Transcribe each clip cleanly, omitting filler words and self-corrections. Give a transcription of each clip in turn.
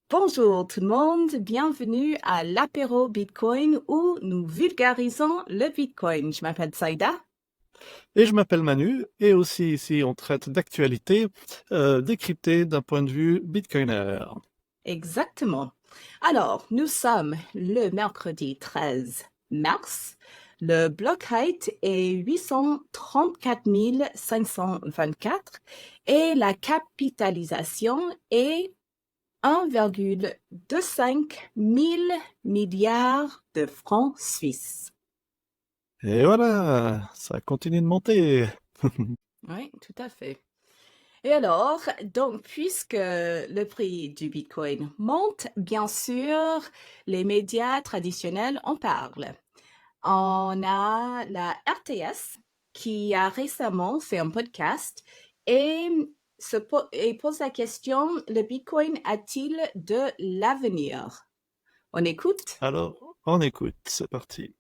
Bonjour tout le monde, bienvenue à l'apéro Bitcoin où nous vulgarisons le Bitcoin. Je m'appelle Saïda. Et je m'appelle Manu, et aussi ici on traite d'actualité décryptée d'un point de vue bitcoiner. Exactement. Alors, nous sommes le mercredi 13 mars. Le block height est 834 524 et la capitalisation est 1,25 mille milliards de francs suisses. Et voilà, ça continue de monter. Oui, tout à fait. Et alors, donc, puisque le prix du Bitcoin monte, bien sûr, les médias traditionnels en parlent. On a la RTS qui a récemment fait un podcast et, et pose la question, le Bitcoin a-t-il de l'avenir? On écoute? Alors, on écoute, c'est parti.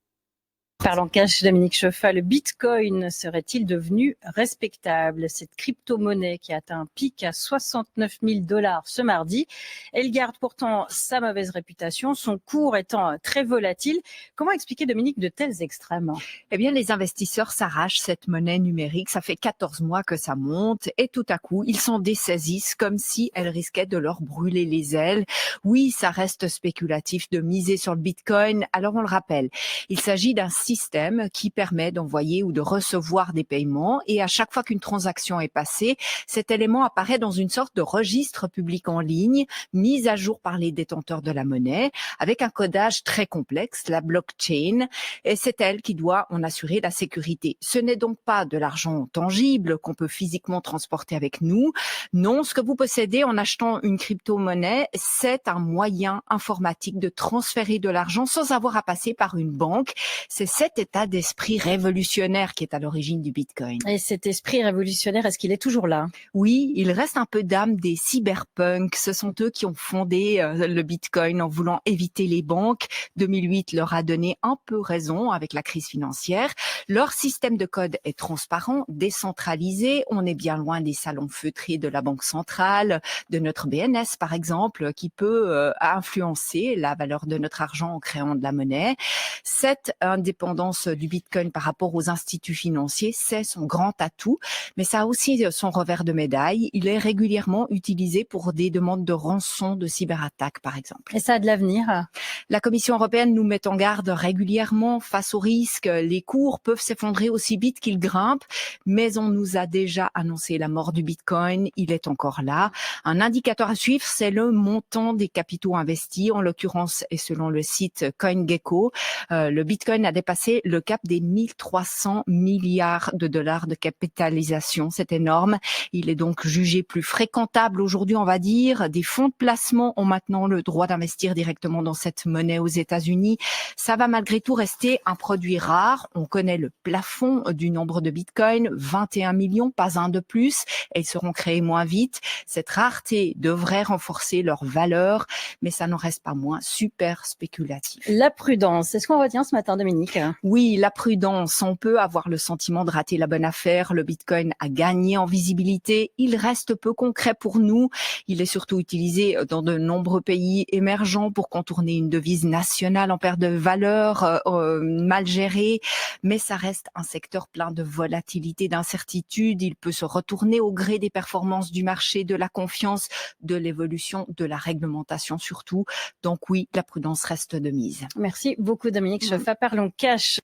Parlant cash, Dominique Chauffat, le Bitcoin serait-il devenu respectable? Cette crypto-monnaie qui a atteint un pic à 69 000 $ ce mardi, elle garde pourtant sa mauvaise réputation, son cours étant très volatile. Comment expliquer, Dominique, de tels extrêmes? Eh bien, les investisseurs s'arrachent cette monnaie numérique. Ça fait 14 mois que ça monte et tout à coup, ils s'en dessaisissent comme si elle risquait de leur brûler les ailes. Oui, ça reste spéculatif de miser sur le Bitcoin. Alors, on le rappelle, il s'agit d'un système qui permet d'envoyer ou de recevoir des paiements et à chaque fois qu'une transaction est passée, cet élément apparaît dans une sorte de registre public en ligne, mis à jour par les détenteurs de la monnaie, avec un codage très complexe, la blockchain, et c'est elle qui doit en assurer la sécurité. Ce n'est donc pas de l'argent tangible qu'on peut physiquement transporter avec nous. Non, ce que vous possédez en achetant une crypto-monnaie, c'est un moyen informatique de transférer de l'argent sans avoir à passer par une banque. C'est cet état d'esprit révolutionnaire qui est à l'origine du Bitcoin. Et cet esprit révolutionnaire, est-ce qu'il est toujours là? Oui, il reste un peu d'âme des cyberpunks. Ce sont eux qui ont fondé le Bitcoin en voulant éviter les banques. 2008 leur a donné un peu raison avec la crise financière. Leur système de code est transparent, décentralisé. On est bien loin des salons feutrés de la Banque centrale, de notre BNS par exemple, qui peut influencer la valeur de notre argent en créant de la monnaie. Cette indépendance du Bitcoin par rapport aux instituts financiers, c'est son grand atout, mais ça a aussi son revers de médaille. Il est régulièrement utilisé pour des demandes de rançon de cyberattaques, par exemple. Et ça a de l'avenir? La Commission européenne nous met en garde régulièrement face aux risques. Les cours peuvent s'effondrer aussi vite qu'ils grimpent, mais on nous a déjà annoncé la mort du Bitcoin. Il est encore là. Un indicateur à suivre, c'est le montant des capitaux investis, en l'occurrence, et selon le site CoinGecko, le Bitcoin a dépassé le cap des 1300 milliards de dollars de capitalisation. C'est énorme. Il est donc jugé plus fréquentable aujourd'hui, on va dire. Des fonds de placement ont maintenant le droit d'investir directement dans cette monnaie aux États-Unis. Ça va malgré tout rester un produit rare. On connaît le plafond du nombre de Bitcoin, 21 millions, pas un de plus. Et ils seront créés moins vite. Cette rareté devrait renforcer leur valeur, mais ça n'en reste pas moins super spéculatif. La prudence, c'est ce qu'on retient ce matin, Dominique? Oui, la prudence. On peut avoir le sentiment de rater la bonne affaire. Le Bitcoin a gagné en visibilité. Il reste peu concret pour nous. Il est surtout utilisé dans de nombreux pays émergents pour contourner une devise nationale en perte de valeur, mal gérée. Mais ça reste un secteur plein de volatilité, d'incertitude. Il peut se retourner au gré des performances du marché, de la confiance, de l'évolution, de la réglementation surtout. Donc oui, la prudence reste de mise. Merci beaucoup, Dominique Chauffat. Parlons cash.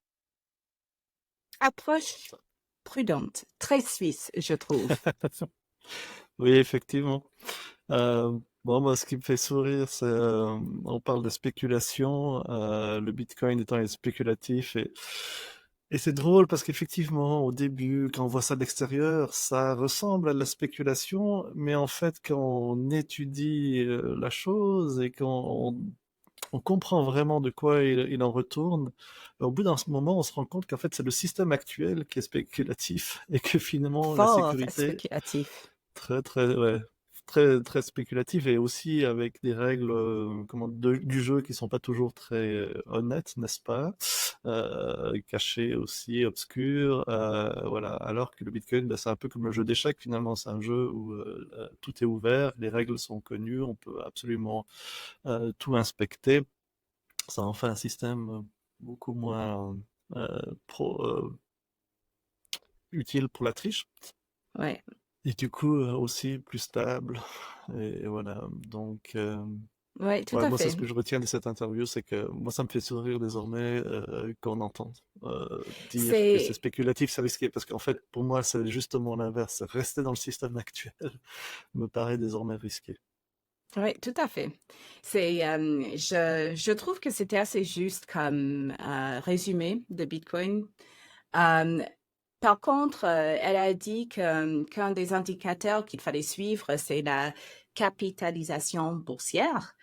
Approche prudente, très suisse, je trouve. Oui, effectivement. Bon, moi, ce qui me fait sourire, c'est on parle de spéculation, le Bitcoin étant spéculatif et c'est drôle parce qu'effectivement, au début, quand on voit ça de l'extérieur, ça ressemble à de la spéculation, mais en fait, quand on étudie la chose et quand on comprend vraiment de quoi il en retourne, au bout d'un moment, on se rend compte qu'en fait, c'est le système actuel qui est spéculatif et que finalement, la Fort sécurité, spéculatif. très, très, ouais, très, très spéculatif et aussi avec des règles du jeu qui sont pas toujours très honnêtes, n'est-ce pas? Cachées aussi, obscures. Voilà. Alors que le Bitcoin, ben, c'est un peu comme le jeu d'échecs finalement. C'est un jeu où tout est ouvert, les règles sont connues, on peut absolument tout inspecter. Ça en fait un système beaucoup moins utile pour la triche. Ouais. Et du coup, aussi plus stable. Et voilà. Donc, Ouais, tout ouais, à moi, c'est fait. ce que je retiens de cette interview, c'est que moi, ça me fait sourire désormais quand on entend dire que c'est C'est spéculatif, c'est risqué. Parce qu'en fait, pour moi, c'est justement l'inverse. Rester dans le système actuel me paraît désormais risqué. Ouais, tout à fait. Je trouve que c'était assez juste comme résumé de Bitcoin. Euh, Par contre, elle a dit qu'un des indicateurs qu'il fallait suivre, c'est la capitalisation boursière.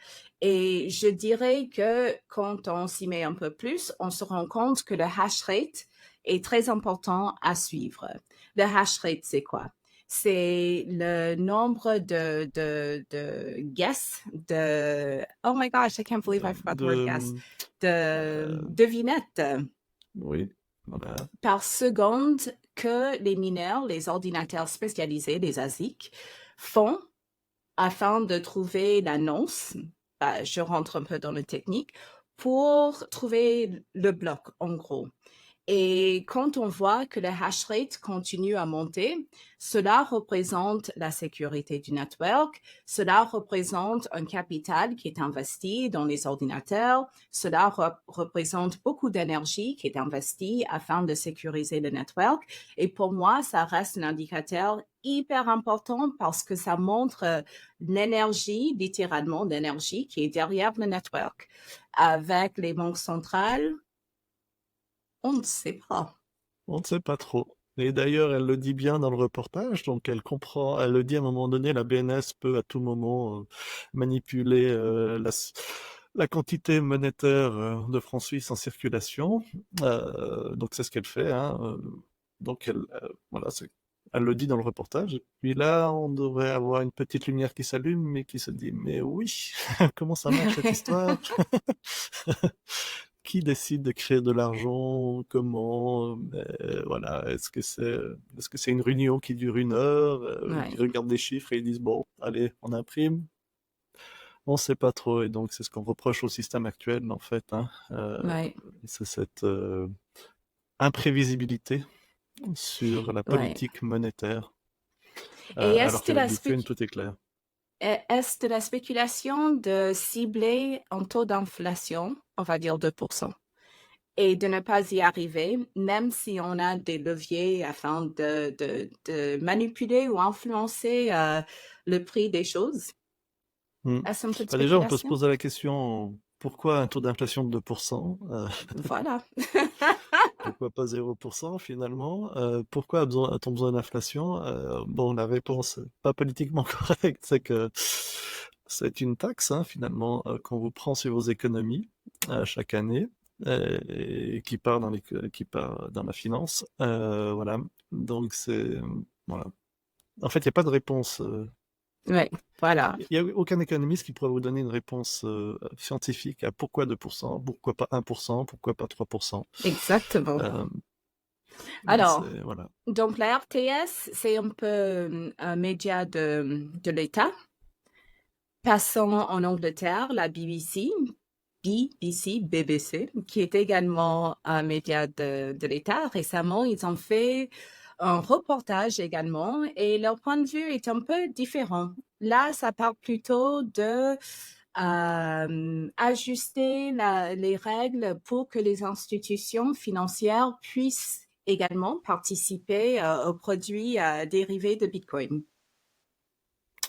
Et je dirais que quand on s'y met un peu plus, on se rend compte que le hash rate est très important à suivre. Le hash rate, c'est quoi? C'est le nombre de guess, oh my gosh, I can't believe I forgot the word guess, de devinettes Oui, voilà. par seconde que les mineurs, les ordinateurs spécialisés, les ASIC, font afin de trouver l'annonce. Je rentre un peu dans le technique pour trouver le bloc, en gros. Et quand on voit que le hash rate continue à monter, cela représente la sécurité du network, cela représente un capital qui est investi dans les ordinateurs, cela représente beaucoup d'énergie qui est investie afin de sécuriser le network. Et pour moi, ça reste un indicateur hyper important parce que ça montre l'énergie, littéralement l'énergie qui est derrière le network. Avec les banques centrales, on ne sait pas. On ne sait pas trop. Et d'ailleurs, elle le dit bien dans le reportage, donc elle comprend, elle le dit à un moment donné, la BNS peut à tout moment manipuler la quantité monétaire de francs suisses en circulation. Donc c'est ce qu'elle fait, hein. Donc voilà, elle le dit dans le reportage. Et puis là, on devrait avoir une petite lumière qui s'allume, mais qui se dit, mais oui, comment ça marche cette histoire? Qui décide de créer de l'argent? Comment? Voilà, est-ce que c'est une réunion qui dure 1 heure? Ouais. Ils regardent des chiffres et ils disent bon, allez, on imprime. On sait pas trop, et donc c'est ce qu'on reproche au système actuel en fait, hein. Ouais, C'est cette imprévisibilité sur la ouais. politique monétaire, Et alors qu'avec Bitcoin tout est clair. est-ce de la spéculation de cibler un taux d'inflation, on va dire 2%, et de ne pas y arriver, même si on a des leviers afin de manipuler ou influencer le prix des choses? Hmm. Est-ce un peu de Bah, déjà, on peut se spéculation? poser la question, pourquoi un taux d'inflation de 2%? Voilà. Pourquoi pas 0% finalement? Pourquoi a-t-on besoin d'inflation? Bon, la réponse pas politiquement correcte, c'est que c'est une taxe, hein, finalement, qu'on vous prend sur vos économies chaque année et qui part qui part dans la finance. Voilà. Donc voilà. En fait, il n'y a pas de réponse. Ouais, voilà. Il n'y a aucun économiste qui pourrait vous donner une réponse scientifique à pourquoi 2%, pourquoi pas 1%, pourquoi pas 3%. Exactement. Euh, Alors, voilà. donc la RTS, c'est un peu un média de l'État. Passons en Angleterre, la BBC, qui est également un média de l'État. Récemment, ils ont fait un reportage également et leur point de vue est un peu différent. Là, ça parle plutôt de ajuster les règles pour que les institutions financières puissent également participer aux produits dérivés de Bitcoin.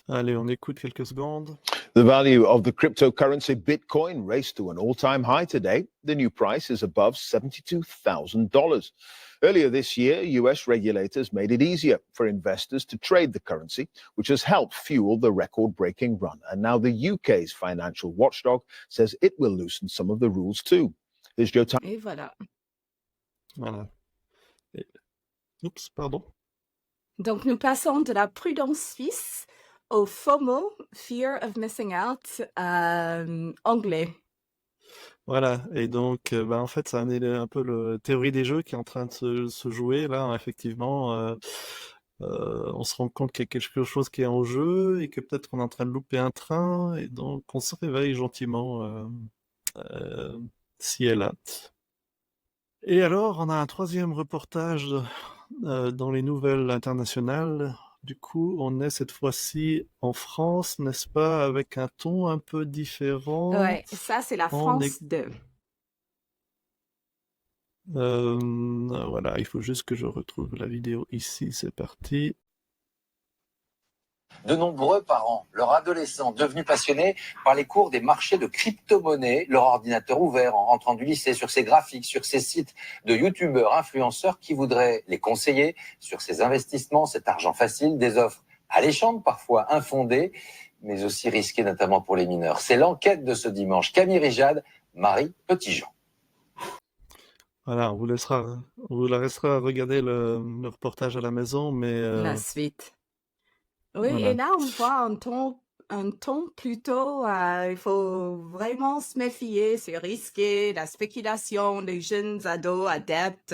Allez, on écoute quelques secondes. The value of the cryptocurrency Bitcoin raced to an all-time high today. The new price is above $72,000. Earlier this year, US regulators made it easier for investors to trade the currency, which has helped fuel the record-breaking run. And now the UK's financial watchdog says it will loosen some of the rules too. Here's Joe Et voilà. Voilà. Oups, pardon. Donc, nous passons de la prudence suisse au FOMO, Fear of Missing Out, anglais. Voilà, et donc, en fait, ça a amené un peu la théorie des jeux qui est en train de se jouer là, hein, effectivement. On se rend compte qu'il y a quelque chose qui est en jeu et que peut-être on est en train de louper un train, et donc on se réveille gentiment, euh, ci et là. Et alors, on a un troisième reportage dans les nouvelles internationales. Du coup, on est cette fois-ci en France, n'est-ce pas, avec un ton un peu différent. Ouais, ça, c'est la On est... France 2. Voilà, il faut juste que je retrouve la vidéo ici, c'est parti. De nombreux parents, leurs adolescents devenus passionnés par les cours des marchés de crypto-monnaies, leur ordinateur ouvert en rentrant du lycée, sur ces graphiques, sur ces sites de youtubeurs, influenceurs qui voudraient les conseiller sur ces investissements, cet argent facile, des offres alléchantes, parfois infondées, mais aussi risquées, notamment pour les mineurs. C'est l'enquête de ce dimanche. Camille Rijad, Marie Petitjean. Voilà, on vous la laissera regarder le reportage à la maison, mais La suite. Oui, et voilà. là, on voit un ton plutôt, il faut vraiment se méfier, c'est risqué, la spéculation, les jeunes ados adeptes.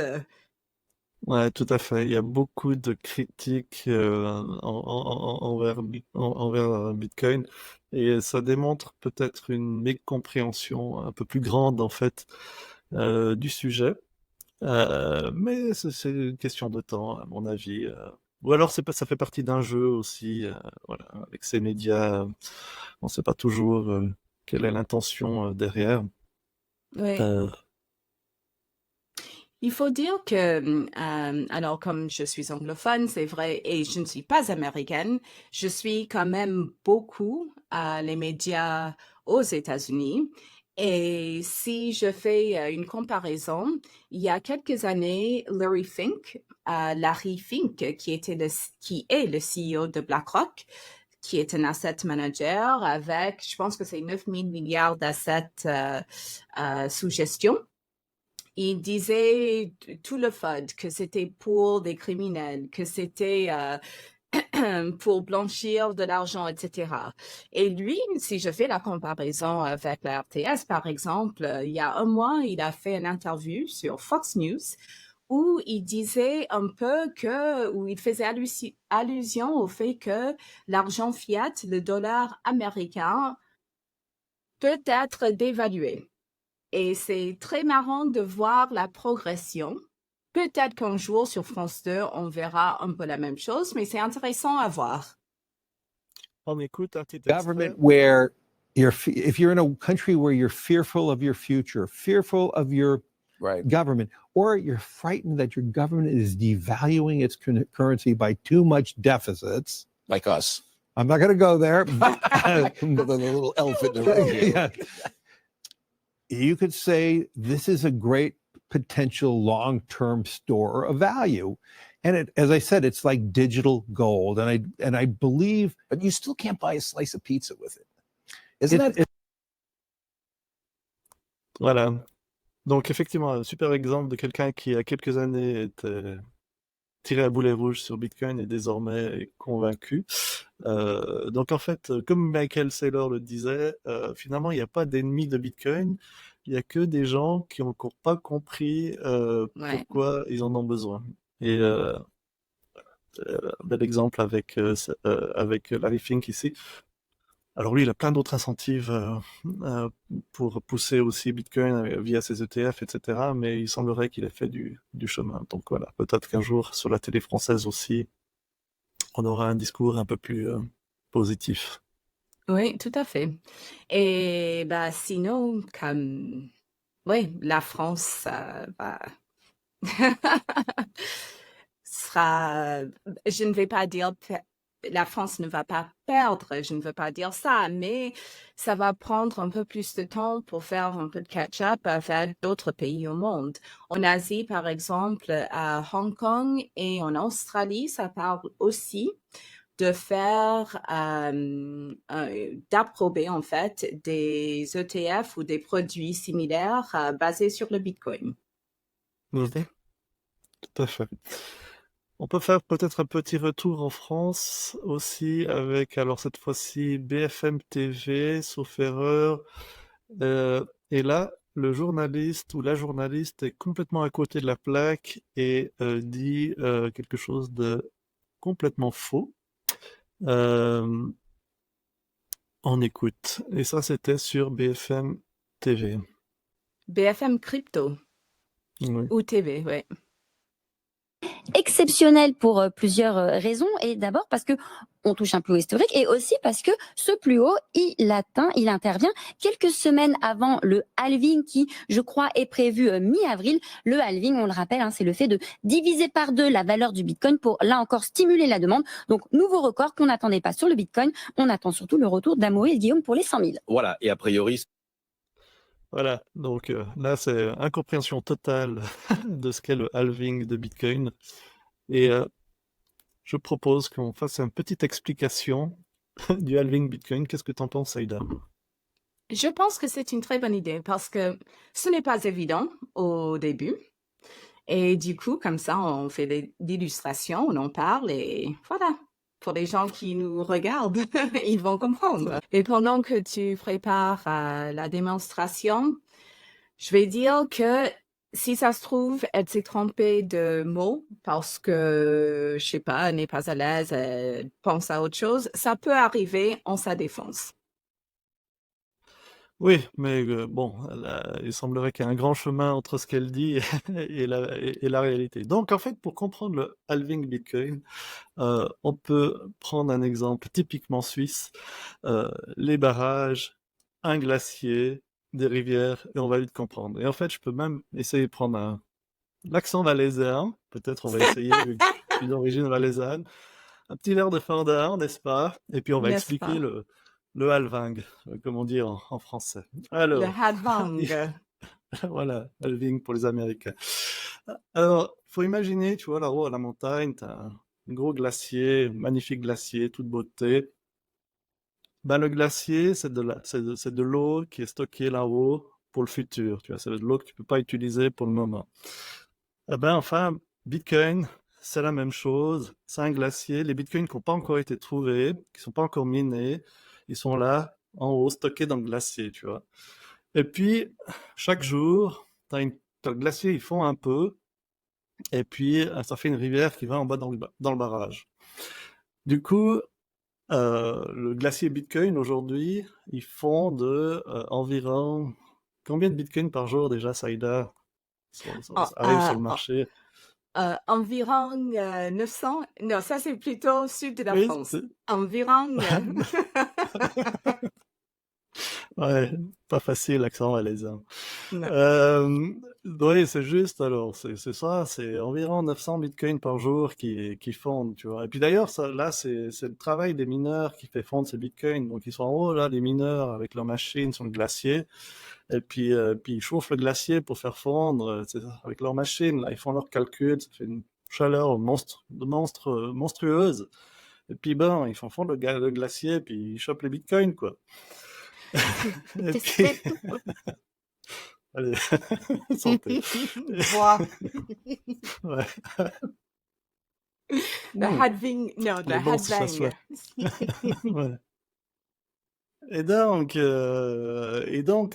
Ouais, tout à fait. Il y a beaucoup de critiques envers Bitcoin, et ça démontre peut-être une mécompréhension un peu plus grande en fait du sujet. Mais c'est une question de temps, à mon avis. Ou alors ça fait partie d'un jeu aussi. Voilà, avec ces médias, on ne sait pas toujours quelle est l'intention derrière. Oui. Euh, Il faut dire que, alors comme je suis anglophone, c'est vrai, et je ne suis pas américaine, je suis quand même beaucoup les médias aux États-Unis. Et si je fais une comparaison, il y a quelques années, Larry Fink, qui est le CEO de BlackRock, qui est un asset manager avec, je pense que c'est 9 000 milliards d'assets sous gestion. Il disait tout le FUD, que c'était pour des criminels, que c'était pour blanchir de l'argent, etc. Et lui, si je fais la comparaison avec la RTS, par exemple, il y a un mois, il a fait une interview sur Fox News où il disait un peu où il faisait allusion au fait que l'argent fiat, le dollar américain, peut être dévalué. Et c'est très marrant de voir la progression. Peut-être qu'un jour sur France 2, on verra un peu la même chose, mais c'est intéressant à voir. on écoute un petit extrait. Government where if you're in a country where you're fearful of your future, fearful of your government, or you're frightened that your government is devaluing its currency by too much deficits. Like us. I'm not going to go there. With a little elephant in the room here. Yeah. You could say this is a great potential long-term store of value. And as I said, it's like digital gold. And I believe, but you still can't buy a slice of pizza with it. Isn't that? Voilà. Donc effectivement, un super exemple de quelqu'un qui, il y a quelques années, était tiré à boulet rouge sur Bitcoin et désormais est convaincu. Donc en fait, comme Michael Saylor le disait, finalement, il n'y a pas d'ennemis de Bitcoin. Il n'y a que des gens qui n'ont encore pas compris pourquoi ils en ont besoin. Et un bel exemple avec Larry Fink ici. Alors lui, il a plein d'autres incentives pour pousser aussi Bitcoin via ses ETF, etc. Mais il semblerait qu'il ait fait du chemin. Donc voilà, peut-être qu'un jour, sur la télé française aussi, on aura un discours un peu plus positif. Oui, tout à fait. Et bah, sinon, comme la France sera, je ne vais pas dire la France ne va pas perdre, je ne veux pas dire ça, mais ça va prendre un peu plus de temps pour faire un peu de catch-up avec d'autres pays au monde. En Asie, par exemple, à Hong Kong et en Australie, ça parle aussi de faire, d'approuver en fait des ETF ou des produits similaires basés sur le Bitcoin. Tout à fait. On peut faire peut-être un petit retour en France aussi avec, alors cette fois-ci, BFM TV, sauf erreur. Et là, le journaliste ou la journaliste est complètement à côté de la plaque et dit quelque chose de complètement faux. Euh, on écoute. Et ça, c'était sur BFM TV. BFM Crypto Oui. ou TV, ouais. Exceptionnel pour plusieurs raisons. Et d'abord parce que on touche un plus haut historique et aussi parce que ce plus haut, il intervient quelques semaines avant le halving qui, je crois, est prévu mi-avril. Le halving, on le rappelle, c'est le fait de diviser par 2 la valeur du Bitcoin pour, là encore, stimuler la demande. Donc, nouveau record qu'on n'attendait pas sur le Bitcoin. On attend surtout le retour d'Amaury et de Guillaume pour les 100 000. Voilà, et a priori... Voilà, donc là, c'est incompréhension totale de ce qu'est le halving de Bitcoin. Et je propose qu'on fasse une petite explication du halving Bitcoin. Qu'est-ce que tu en penses, Aïda? Je pense que c'est une très bonne idée parce que ce n'est pas évident au début. Et du coup, comme ça, on fait des illustrations, on en parle et voilà. Pour les gens qui nous regardent, ils vont comprendre. Et pendant que tu prépares la démonstration, je vais dire que si ça se trouve, elle s'est trompée de mot parce que, je sais pas, elle n'est pas à l'aise, elle pense à autre chose. Ça peut arriver en sa défense. Oui, mais bon, il semblerait qu'il y ait un grand chemin entre ce qu'elle dit et la réalité. Donc, en fait, pour comprendre le halving Bitcoin, on peut prendre un exemple typiquement suisse, les barrages, un glacier, des rivières, et on va vite comprendre. Et en fait, je peux même essayer de prendre l'accent valaisan, peut-être on va essayer une origine valaisanne, un petit air de Fandard, n'est-ce pas? Et puis on va N'est-ce expliquer pas? le halving, comme on dit en français. Le Alors, halving. voilà, halving pour les Américains. Alors, il faut imaginer, tu vois, là-haut à la montagne, tu as un gros glacier, magnifique glacier, toute beauté. Ben, le glacier, c'est de l'eau qui est stockée là-haut pour le futur, tu vois, c'est de l'eau que tu peux pas utiliser pour le moment. Eh ben, enfin, Bitcoin, c'est la même chose. C'est un glacier. Les bitcoins qui n'ont pas encore été trouvés, qui sont pas encore minés, ils sont là, en haut, stockés dans le glacier, tu vois. Et puis, chaque jour, t'as le glacier, il fond un peu, et puis ça fait une rivière qui va en bas dans le barrage. Du coup, le glacier Bitcoin aujourd'hui, il fond de environ combien de bitcoins par jour déjà, Saïda, ça arrive sur le marché? Environ 900. Non, ça c'est plutôt au sud de la Oui, France. Environ. Ouais, pas facile l'accent valaisan. Non. Oui, c'est juste alors, c'est ça, c'est environ 900 bitcoins par jour qui fondent, tu vois. Et puis d'ailleurs, ça, là, c'est le travail des mineurs qui fait fondre ces bitcoins. Donc ils sont en haut là, les mineurs avec leurs machines sur le glacier, et puis ils chauffent le glacier pour faire fondre, c'est ça, avec leurs machines. Là, ils font leurs calculs, ça fait une chaleur monstrueuse. Et puis ben, ils font fondre le glacier, puis ils chopent les bitcoins, quoi. Et puis, allez, santé. Bois. Ouais. Le halving. Non, Il le est bon si ça halving. soit. Ouais. Et donc,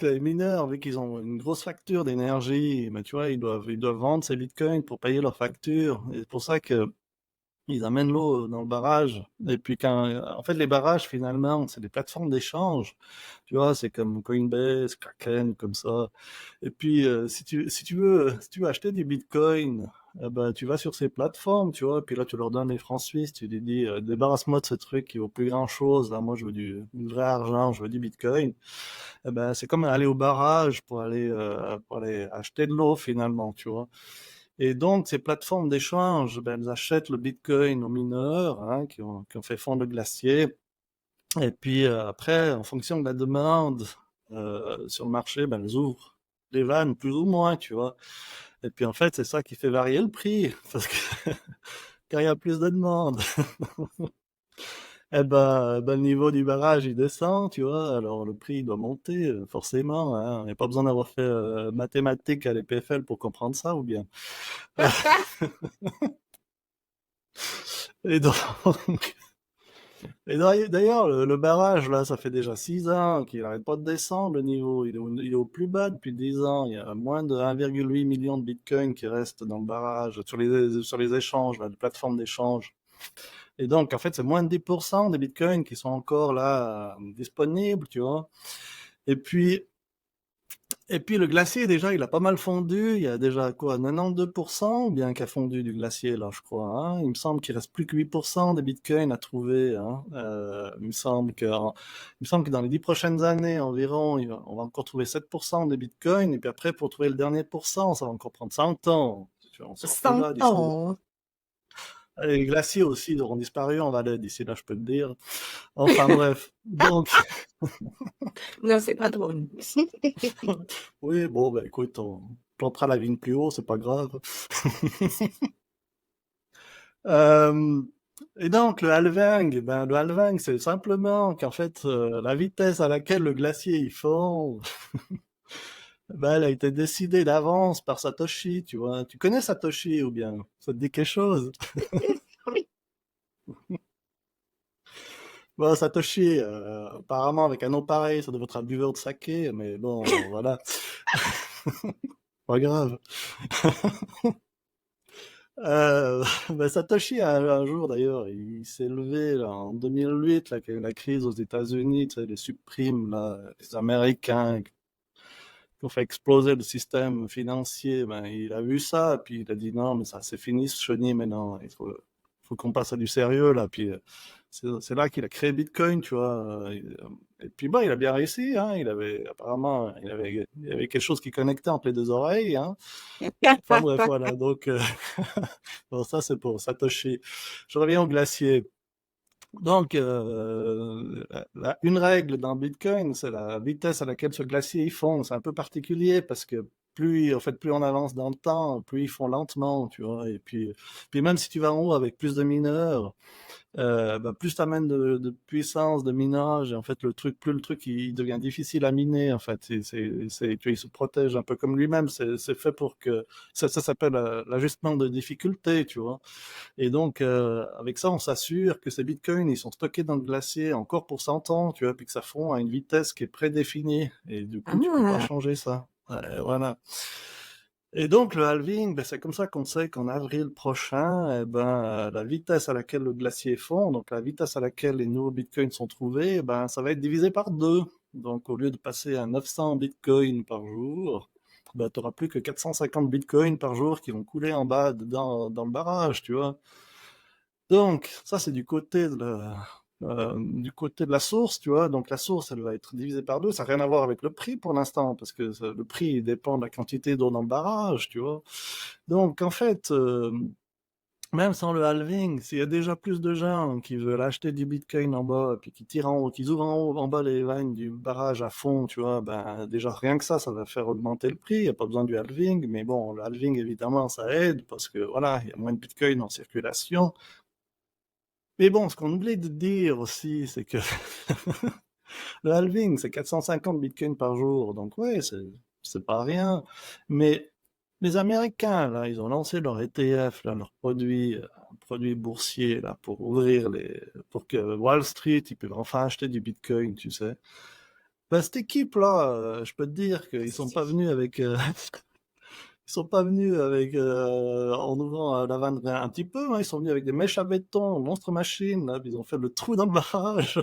les mineurs, vu qu'ils ont une grosse facture d'énergie, ben, tu vois, ils doivent vendre ces bitcoins pour payer leur facture. Et c'est pour ça que ils amènent l'eau dans le barrage. Et puis en fait, les barrages, finalement, c'est des plateformes d'échange. Tu vois, c'est comme Coinbase, Kraken, comme ça. Et puis, si tu veux acheter du Bitcoin, ben, tu vas sur ces plateformes, tu vois, puis là, tu leur donnes les francs suisses, tu lui dis, débarrasse-moi de ce truc qui vaut plus grand-chose, là, moi, je veux du vrai argent, je veux du Bitcoin. Eh ben, c'est comme aller au barrage pour aller acheter de l'eau, finalement, tu vois. Et donc, ces plateformes d'échange, ben, elles achètent le Bitcoin aux mineurs, hein, qui ont fait fondre le glacier. Et puis après, en fonction de la demande sur le marché, ben, elles ouvrent les vannes plus ou moins, tu vois. Et puis en fait, c'est ça qui fait varier le prix, parce que quand il y a plus de demande, le niveau du barrage il descend, tu vois. Alors le prix il doit monter forcément. Hein. Il n'y a pas besoin d'avoir fait mathématiques à l'EPFL pour comprendre ça, ou bien. Et donc, d'ailleurs, le barrage, là, ça fait déjà 6 ans qu'il n'arrête pas de descendre le niveau. Il est au plus bas depuis 10 ans. Il y a moins de 1,8 million de bitcoins qui restent dans le barrage sur les échanges, là, les plateformes d'échange. Et donc, en fait, c'est moins de 10% des bitcoins qui sont encore là, disponibles, tu vois. Et puis, le glacier, déjà, il a pas mal fondu. Il y a déjà quoi, 92% ou bien qui a fondu du glacier, là, je crois. Hein. Il me semble qu'il reste plus que 8% des bitcoins à trouver. Hein. Il me semble que dans les 10 prochaines années environ, on va encore trouver 7% des bitcoins. Et puis après, pour trouver le dernier pourcent, ça va encore prendre 100 ans. Tu vois, on sort plus 100 là d'ici là. ans. Les glaciers aussi auront disparu en Valais d'ici là, je peux te dire. Enfin bref. Donc, Non, c'est pas drôle. oui, bon, ben écoute, on plantera la vigne plus haut, c'est pas grave. Euh, et donc, le halving, c'est simplement qu'en fait, la vitesse à laquelle le glacier il fond, ben, elle a été décidée d'avance par Satoshi, tu vois. Tu connais Satoshi ou bien ça te dit quelque chose? Oui. Bon, Satoshi, apparemment, avec un nom pareil, ça devait être un buveur de saké, mais bon, voilà. Pas grave. Ben, Satoshi, un jour d'ailleurs, il s'est levé là, en 2008, là, qu'il y a eu la crise aux États-Unis, tu sais, les subprimes, là, les Américains qui ont fait exploser le système financier. Ben, il a vu ça, puis il a dit non, mais ça, c'est fini ce chenille maintenant. Il faut qu'on passe à du sérieux là. Puis c'est là qu'il a créé Bitcoin, tu vois. Et puis bon, il a bien réussi. Hein. Apparemment, il y avait quelque chose qui connectait entre les deux oreilles. Hein. Enfin bref, voilà. Donc, bon, ça c'est pour Satoshi. Je reviens au glacier. Donc, une règle dans Bitcoin, c'est la vitesse à laquelle ce glacier il fond. C'est un peu particulier parce que plus on avance dans le temps, plus ils font lentement, tu vois. Et puis même si tu vas en haut avec plus de mineurs, bah, plus tu amènes de puissance de minage, et en fait, plus le truc il devient difficile à miner, en fait. Tu vois, il se protège un peu comme lui-même. C'est fait pour que ça s'appelle l'ajustement de difficulté, tu vois. Et donc, avec ça, on s'assure que ces bitcoins, ils sont stockés dans le glacier encore pour 100 ans, tu vois, puis que ça fond à une vitesse qui est prédéfinie. Et du coup, tu peux pas Ah, changer ça. Voilà. Et donc, le halving, ben, c'est comme ça qu'on sait qu'en avril prochain, eh ben, la vitesse à laquelle le glacier fond, donc la vitesse à laquelle les nouveaux bitcoins sont trouvés, eh ben, ça va être divisé par 2. Donc, au lieu de passer à 900 bitcoins par jour, ben, tu n'auras plus que 450 bitcoins par jour qui vont couler en bas dans le barrage, tu vois. Donc, ça, c'est du côté de la source, tu vois. Donc, la source, elle va être divisée par 2. Ça n'a rien à voir avec le prix pour l'instant, parce que le prix dépend de la quantité d'eau dans le barrage, tu vois. Donc, en fait, même sans le halving, s'il y a déjà plus de gens qui veulent acheter du Bitcoin en bas, puis qui tirent en haut, qui ouvrent en bas les vannes du barrage à fond, tu vois, ben, déjà rien que ça va faire augmenter le prix. Il n'y a pas besoin du halving, mais bon, le halving, évidemment, ça aide, parce que voilà, il y a moins de Bitcoin en circulation. Mais bon, ce qu'on oublie de dire aussi, c'est que le halving, c'est 450 bitcoins par jour. Donc, ouais, c'est pas rien. Mais les Américains, là, ils ont lancé leur ETF, là, leur produit boursier, là, pour que Wall Street, ils peuvent enfin acheter du bitcoin, tu sais. Ben, cette équipe-là, je peux te dire qu'ils sont pas venus avec, ils sont pas venus avec en ouvrant la vanne un petit peu, hein, ils sont venus avec des mèches à béton, monstre machine, là, puis ils ont fait le trou dans le barrage.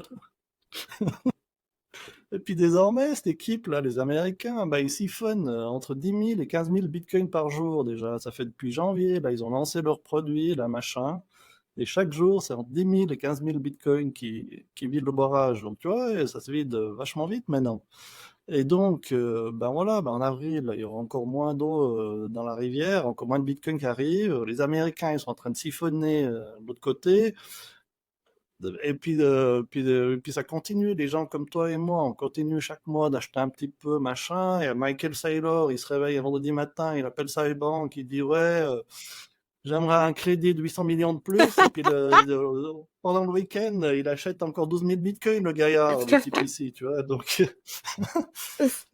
Et puis désormais, cette équipe-là, les Américains, bah, ils siphonnent entre 10 000 et 15 000 bitcoins par jour déjà. Ça fait depuis janvier, là, ils ont lancé leurs produits, là, machin. Et chaque jour, c'est entre 10 000 et 15 000 bitcoins qui vident le barrage. Donc tu vois, ça se vide vachement vite maintenant. Et donc, ben voilà, ben en avril, là, il y aura encore moins d'eau dans la rivière, encore moins de bitcoins qui arrivent. Les Américains, ils sont en train de siphonner de l'autre côté. Et puis ça continue. Les gens comme toi et moi, on continue chaque mois d'acheter un petit peu, machin. Et Michael Saylor, il se réveille un vendredi matin, il appelle sa banque, il dit ouais, j'aimerais un crédit de 800 millions de plus. Et puis pendant le week-end, il achète encore 12 000 bitcoins, le gaillard, le type ici, tu vois. Donc,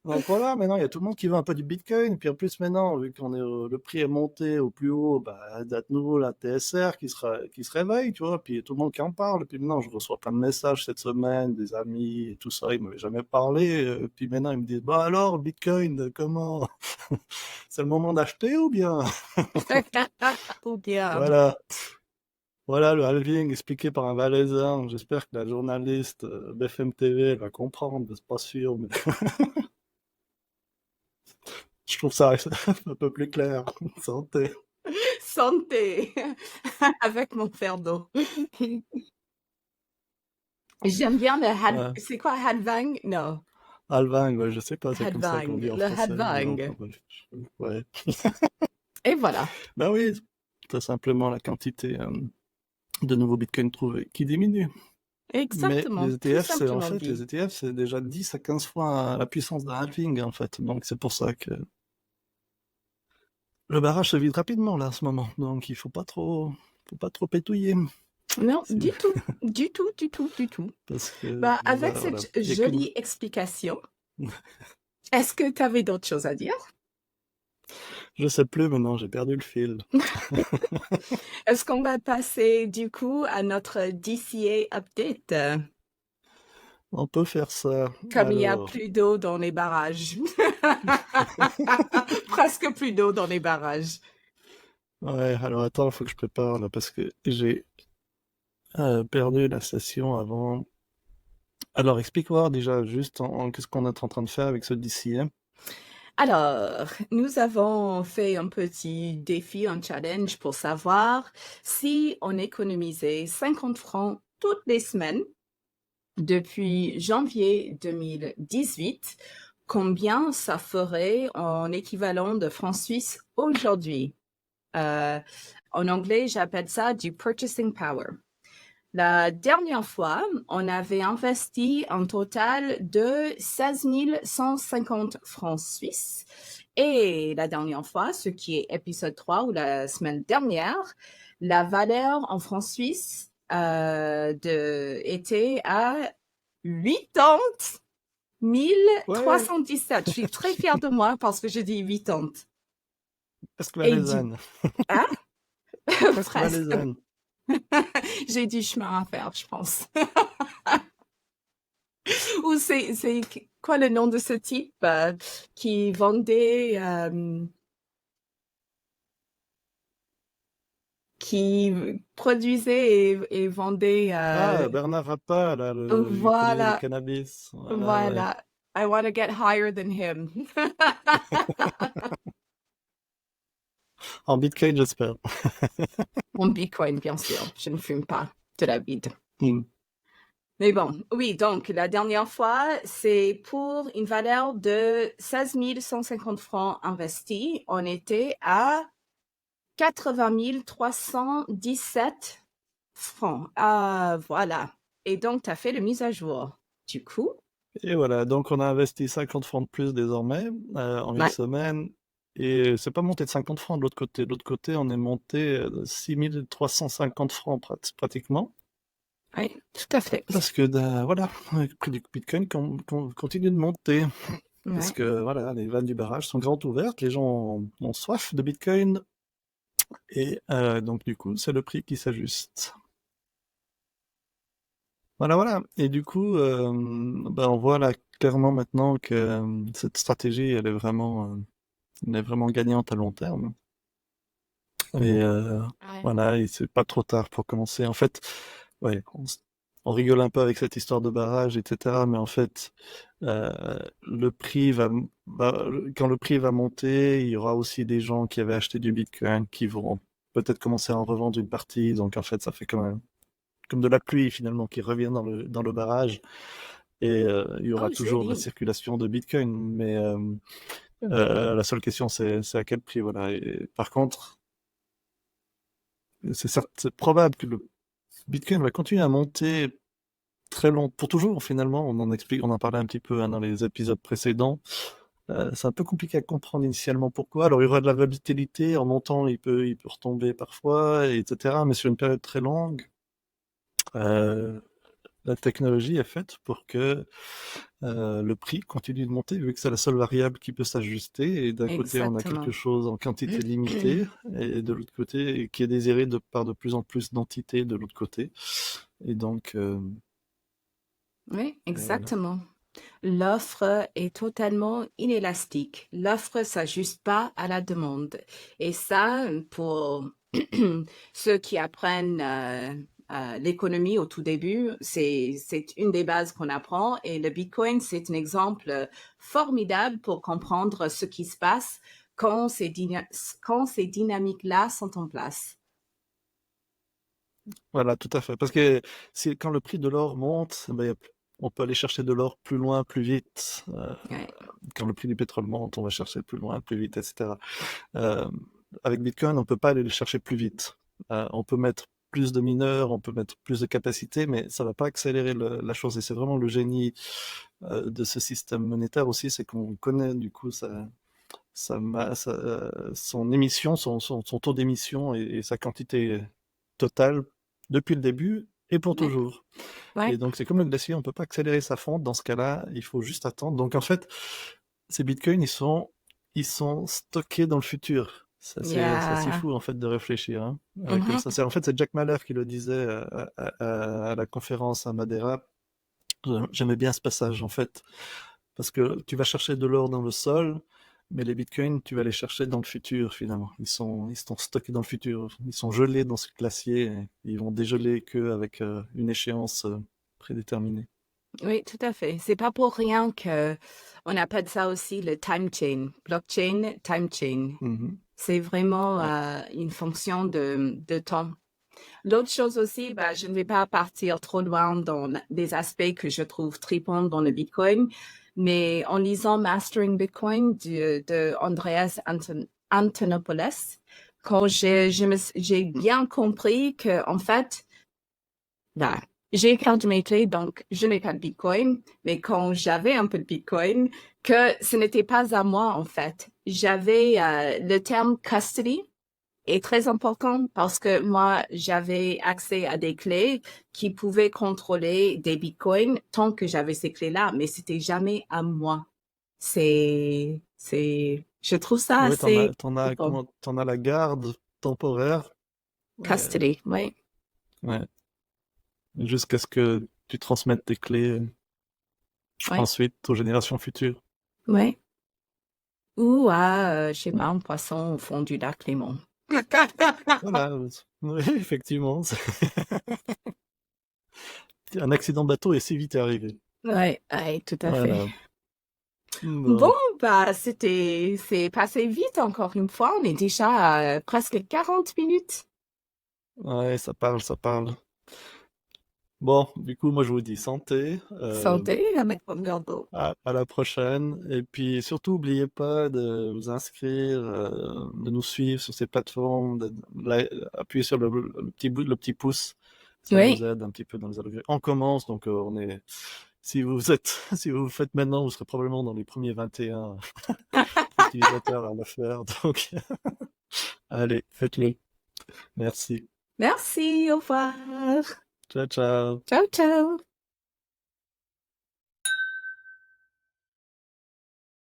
donc voilà, maintenant, il y a tout le monde qui veut un peu du bitcoin. Puis en plus, maintenant, vu qu'on est le prix est monté au plus haut, bah, à nouveau la TSR qui se réveille, tu vois. Puis tout le monde qui en parle. Puis maintenant, je reçois plein de messages cette semaine, des amis et tout ça. Ils m'avaient jamais parlé. Puis maintenant, ils me disent, bah alors, le bitcoin, comment? C'est le moment d'acheter ou bien? Ou bien. Voilà. Voilà le halving expliqué par un Valaisan. J'espère que la journaliste BFM TV elle va comprendre, c'est pas sûr, mais je trouve ça un peu plus clair. Santé. Santé avec mon verre d'eau. J'aime bien le Ouais. c'est quoi halving? Non, Halving, ouais, je sais pas, c'est comme ça qu'on halving, dit en le français. halving. Ouais. Et voilà. Ben oui, c'est simplement la quantité de nouveaux bitcoins trouvés qui diminue. Mais Exactement, les tout ETF, c'est en simplement fait, dit. les ETF, c'est déjà 10 à 15 fois la puissance d'un halving, en fait. Donc c'est pour ça que le barrage se vide rapidement là en ce moment. Donc il faut pas trop pétouiller. Non, Si- du tout, du tout, du tout, du tout. Parce que Bah, avec voilà, cette il y a qu'une- jolie explication, est-ce que tu avais d'autres choses à dire? Je sais plus maintenant, j'ai perdu le fil. Est-ce qu'on va passer du coup à notre DCA update? On peut faire ça. Comme il n'y a Alors, plus d'eau dans les barrages. Presque plus d'eau dans les barrages. ouais, alors attends, il faut que je prépare là parce que j'ai perdu la session avant. Alors explique-moi déjà juste qu'est-ce qu'on est en train de faire avec ce DCM. Alors, nous avons fait un petit défi, un challenge pour savoir si on économisait 50 francs toutes les semaines depuis janvier 2018, combien ça ferait en équivalent de francs suisses aujourd'hui? En anglais, j'appelle ça du purchasing power. La dernière fois, on avait investi un total de 16 150 francs suisses. Et la dernière fois, ce qui est épisode 3 ou la semaine dernière, la valeur en francs suisses était à 80 317. Je suis très fière de moi parce que j'ai dit 80. Presque Et valaisanne. Hein? Presque Presque. valaisanne. J'ai du chemin à faire, je pense. Ou c'est quoi le nom de ce type qui vendait, qui produisait et vendait. Ah, Bernard Rappa, là, il connaît le Voilà, cannabis. Voilà, ouais. voilà. I want to get higher than him. En Bitcoin, j'espère. Mon Bitcoin, bien sûr. Je ne fume pas de la weed. Hmm. Mais bon, oui, donc la dernière fois, c'est pour une valeur de 16 150 francs investis. On était à 80 317 francs. Ah, voilà. Et donc, tu as fait la mise à jour. Du coup, Et voilà, donc on a investi 50 francs de plus désormais en une ouais, semaine. Et c'est pas monté de 50 francs de l'autre côté. De l'autre côté, on est monté de 6 350 francs pratiquement. ouais, tout à fait. Parce que voilà, le prix du Bitcoin continue de monter. Parce Ouais. que voilà, les vannes du barrage sont grandes ouvertes, les gens ont soif de Bitcoin. Et donc du coup, c'est le prix qui s'ajuste. Voilà, voilà. Et du coup, ben, on voit là clairement maintenant que cette stratégie, elle est vraiment gagnante à long terme. Et Ouais. voilà, et c'est pas trop tard pour commencer. En fait, ouais, on rigole un peu avec cette histoire de barrage, etc. Mais en fait, le prix quand le prix va monter, il y aura aussi des gens qui avaient acheté du Bitcoin qui vont peut-être commencer à en revendre une partie. Donc en fait, ça fait quand même comme de la pluie finalement qui revient dans le barrage. Et il y aura Oh, toujours de la joli. circulation de Bitcoin. Mais la seule question, c'est à quel prix. Voilà. Et, par contre, c'est probable que le Bitcoin va continuer à monter très long, pour toujours finalement. On en parlait un petit peu hein, dans les épisodes précédents. C'est un peu compliqué à comprendre initialement pourquoi. Alors il y aura de la volatilité en montant, il peut retomber parfois, etc. Mais sur une période très longue, Euh, la technologie est faite pour que le prix continue de monter, vu que c'est la seule variable qui peut s'ajuster. Et d'un côté, on a quelque Exactement. chose en quantité limitée, et de l'autre côté, qui est désiré par de plus en plus d'entités de l'autre côté. Et donc, Oui, voilà. exactement. L'offre est totalement inélastique. L'offre s'ajuste pas à la demande. Et ça, pour ceux qui apprennent l'économie au tout début, c'est une des bases qu'on apprend. Et le Bitcoin, c'est un exemple formidable pour comprendre ce qui se passe quand quand ces dynamiques-là sont en place. Voilà, tout à fait. Parce que quand le prix de l'or monte, ben, on peut aller chercher de l'or plus loin, plus vite. Ouais. Quand le prix du pétrole monte, on va chercher plus loin, plus vite, etc. Avec Bitcoin, on peut pas aller le chercher plus vite. On peut mettre plus de mineurs, on peut mettre plus de capacité, mais ça va pas accélérer la chose. Et c'est vraiment le génie de ce système monétaire aussi, c'est qu'on connaît du coup son émission, son taux d'émission et sa quantité totale depuis le début et pour Ouais. toujours. Ouais. Et donc c'est comme le glacier, on peut pas accélérer sa fonte. Dans ce cas-là, il faut juste attendre. Donc en fait, ces bitcoins, ils sont stockés dans le futur. C'est assez Yeah. fou en fait de réfléchir hein, comme Mhm. ça. C'est Jack Mallers qui le disait à la conférence à Madeira. J'aimais bien ce passage en fait, parce que tu vas chercher de l'or dans le sol, mais les bitcoins, tu vas les chercher dans le futur finalement. Ils sont stockés dans le futur. Ils sont gelés dans ce glacier. Et ils vont dégeler qu'avec une échéance prédéterminée. Oui, tout à fait. C'est pas pour rien que on appelle ça aussi le time chain, blockchain, time chain. Mhm. C'est vraiment Ouais. une fonction de temps. L'autre chose aussi, bah, je ne vais pas partir trop loin dans des aspects que je trouve tripants dans le Bitcoin, mais en lisant Mastering Bitcoin de Andreas Antonopoulos, quand j'ai bien compris que, en fait, bah, j'ai carte maîtrise, donc je n'ai pas de Bitcoin, mais quand j'avais un peu de Bitcoin, que ce n'était pas à moi, en fait. J'avais le terme custody est très important parce que moi, j'avais accès à des clés qui pouvaient contrôler des Bitcoins tant que j'avais ces clés-là, mais c'était jamais à moi. Je trouve ça Oui, assez bon. t'en as la garde temporaire, Custody, oui. ouais, jusqu'à ce que tu transmettes tes clés Oui, ensuite aux générations futures. oui. Ou à, je sais Ouais. pas, un poisson au fond du lac Léman. Voilà, oui, effectivement. Un accident bateau est si vite arrivé. Oui, oui, tout à fait. Voilà. Bon, Bon. bah, c'est passé vite encore une fois. On est déjà à presque 40 minutes. Ouais, ça parle, ça parle. Bon, du coup, moi, je vous dis santé. Santé, avec votre gâteau. À la prochaine. Et puis, surtout, n'oubliez pas de vous inscrire, de nous suivre sur ces plateformes, appuyer sur le petit pouce. Ça nous Oui, aide un petit peu dans les algorithmes. On commence, donc si vous êtes, si vous le faites maintenant, vous serez probablement dans les premiers 21 utilisateurs à le faire. Donc, allez, faites-le. Merci. merci, au revoir. Ciao, ciao. Ciao, ciao.